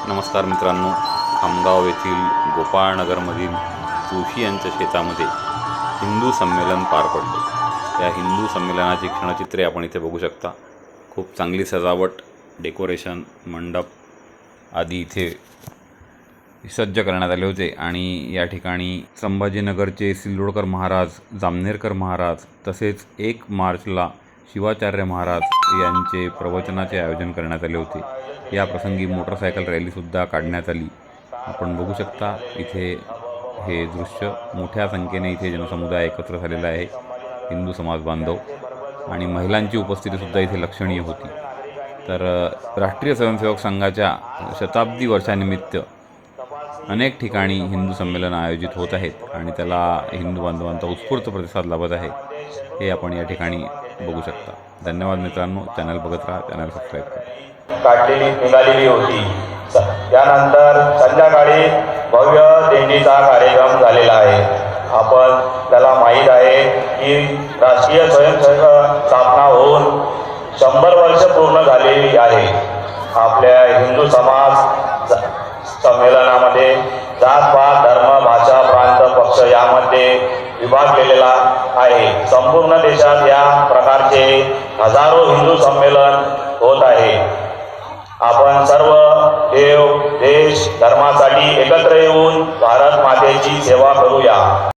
नमस्कार मित्रांनो, खामगाव येथील गोपाळनगरमधील जोशी यांच्या शेतामध्ये हिंदू संमेलन पार पडले। या हिंदू संमेलनाची क्षणचित्रे आपण इथे बघू शकता। खूप चांगली सजावट, डेकोरेशन, मंडप आदी इथे सज्ज करण्यात आले होते आणि या ठिकाणी संभाजीनगरचे सिल्लोडकर महाराज, जामनेरकर महाराज तसेच 1 मार्चला शिवाचार्य महाराज यांचे प्रवचनाचे आयोजन करण्यात आले होते। या प्रसंगी मोटरसायकल रॅलीसुद्धा काढण्यात आली। आपण बघू शकता इथे हे दृश्य। मोठ्या संख्येने इथे जनसमुदाय एकत्र झालेला आहे। हिंदू समाज बांधव आणि महिलांची उपस्थितीसुद्धा इथे लक्षणीय होती। तर राष्ट्रीय स्वयंसेवक संघाच्या शताब्दी वर्षानिमित्त अनेक ठिकाणी हिंदू संमेलन आयोजित होत आहेत आणि त्याला हिंदू बांधवांचा उत्स्फूर्त प्रतिसाद लाभत आहे, हे आपण या ठिकाणी बघू शकता। धन्यवाद मित्रांनो, चॅनल बघत राहा, चॅनल सबस्क्राईब करा। काढलेली निघालेली होती। त्यानंतर संध्याकाळी भव्य दिंडीचा कार्यक्रम झालेला आहे। आपण त्याला माहीत आहे की राष्ट्रीय स्वयंसेवक स्थापना होऊन 100 वर्ष पूर्ण झालेली आहे। आपल्या हिंदू समाज संमेलनामध्ये जात-पात, धर्म, भाषा, प्रांत, पक्ष यामध्ये विभागलेला आहे। संपूर्ण देशात या प्रकारचे हजारो हिंदू संमेलन होत आहे। आपण सर्व देव, देश, धर्मासाठी एकत्र येऊन भारत मातेची सेवा करूया।